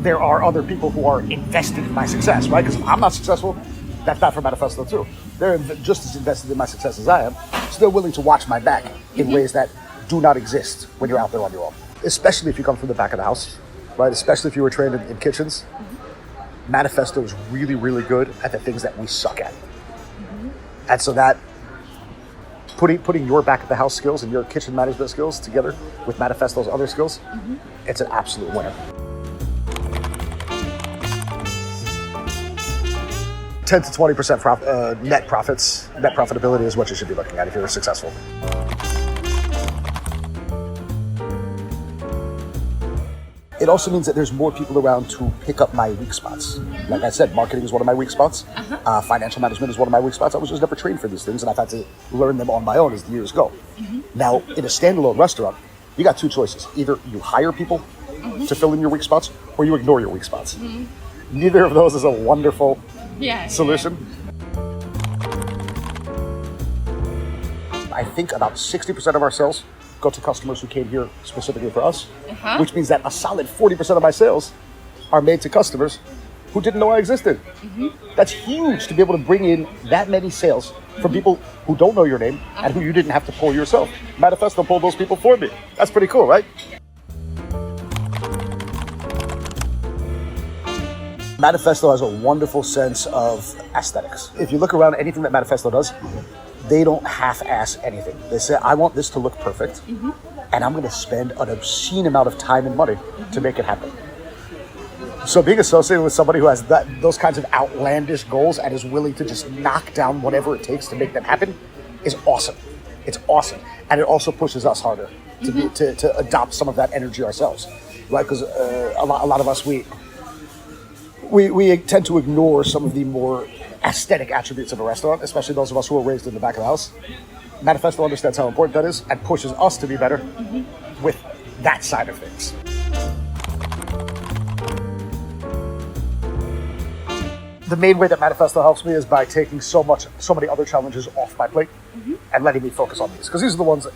there are other people who are invested in my success, right? Because if I'm not successful, that's bad for Manifesto too. They're just as invested in my success as I am, so they're willing to watch my back in ways that do not exist when you're out there on your own. Especially if you come from the back of the house, right? Especially if you were trained in kitchens. Manifesto is really, really good at the things that we suck at. And so that putting your back of the house skills and your kitchen management skills together with Manifesto's other skills, it's an absolute winner. 10 to 20% net profits, net profitability is what you should be looking at if you're successful. It also means that there's more people around to pick up my weak spots. Like I said, marketing is one of my weak spots. Financial management is one of my weak spots. I was just never trained for these things, and I've had to learn them on my own as the years go. Now, in a standalone restaurant, you got two choices. Either you hire people to fill in your weak spots, or you ignore your weak spots. Neither of those is a wonderful solution. I think about 60% of our sales go to customers who came here specifically for us, which means that a solid 40% of my sales are made to customers who didn't know I existed. That's huge to be able to bring in that many sales from people who don't know your name and who you didn't have to pull yourself. Manifesto pulled those people for me. That's pretty cool, right? Manifesto has a wonderful sense of aesthetics. If you look around anything that Manifesto does, they don't half-ass anything. They say, I want this to look perfect, and I'm going to spend an obscene amount of time and money to make it happen. So being associated with somebody who has those kinds of outlandish goals and is willing to just knock down whatever it takes to make them happen is awesome. It's awesome. And it also pushes us harder to adopt some of that energy ourselves, right? Because a lot of us, we tend to ignore some of the more aesthetic attributes of a restaurant, especially those of us who were raised in the back of the house. Manifesto understands how important that is and pushes us to be better with that side of things. The main way that Manifesto helps me is by taking so many other challenges off my plate and letting me focus on these. Because these are the ones that,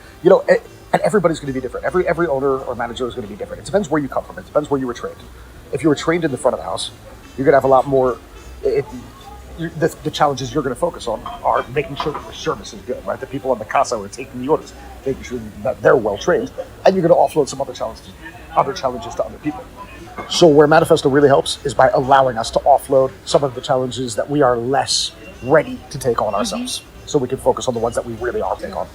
and everybody's going to be different. Every owner or manager is going to be different. It depends where you come from. It depends where you were trained. If you were trained in the front of the house, you're going to have a lot more. The challenges you're going to focus on are making sure that the service is good, right? The people on the casa who are taking the orders, making sure that they're well trained, and you're going to offload some other challenges to other people. So where Manifesto really helps is by allowing us to offload some of the challenges that we are less ready to take on ourselves, so we can focus on the ones that we really are take on.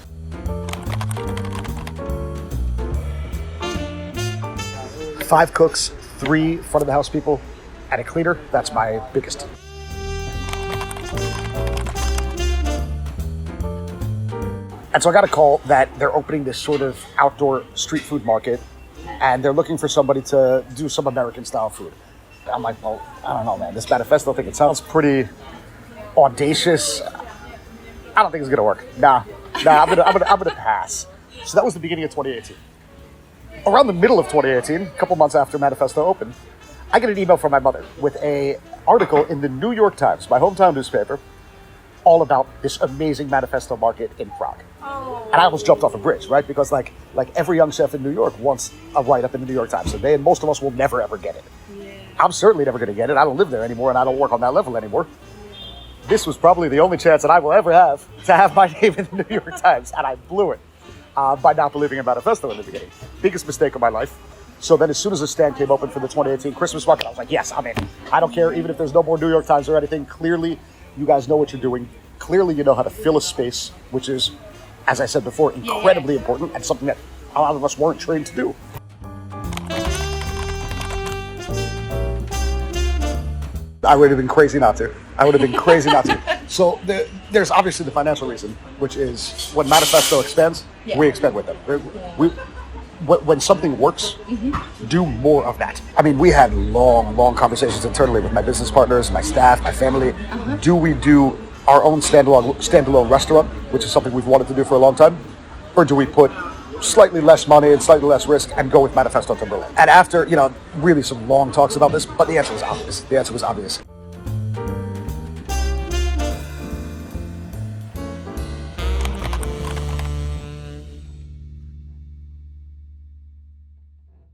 Five cooks, 3 front of the house people, and a cleaner. That's my biggest. And so I got a call that they're opening this sort of outdoor street food market, and they're looking for somebody to do some American style food. I'm like, well, I don't know, man. This Manifesto thing, it sounds pretty audacious. I don't think it's gonna work. Nah, I'm gonna pass. So that was the beginning of 2018. Around the middle of 2018, a couple months after Manifesto opened, I get an email from my mother with an article in the New York Times, my hometown newspaper, all about this amazing Manifesto market in Prague. And I almost jumped off a bridge, right? Because like every young chef in New York wants a write-up in the New York Times. And most of us will never, ever get it. Yeah. I'm certainly never going to get it. I don't live there anymore, and I don't work on that level anymore. This was probably the only chance that I will ever have to have my name in the New York Times, and I blew it by not believing in Manifesto in the beginning. Biggest mistake of my life. So then as soon as the stand came open for the 2018 Christmas market, I was like, yes, I'm in. I don't care, even if there's no more New York Times or anything. Clearly, you guys know what you're doing. Clearly, you know how to fill a space, which is, as I said before, incredibly important and something that a lot of us weren't trained to do. I would have been crazy not to. So there's obviously the financial reason, which is when Manifesto expands, we expand with them. When something works, do more of that. I mean, we had long conversations internally with my business partners, my staff, my family. Do we do our own standalone restaurant, which is something we've wanted to do for a long time? Or do we put slightly less money and slightly less risk and go with Manifesto to Berlin? And after, really some long talks about this, but the answer was obvious.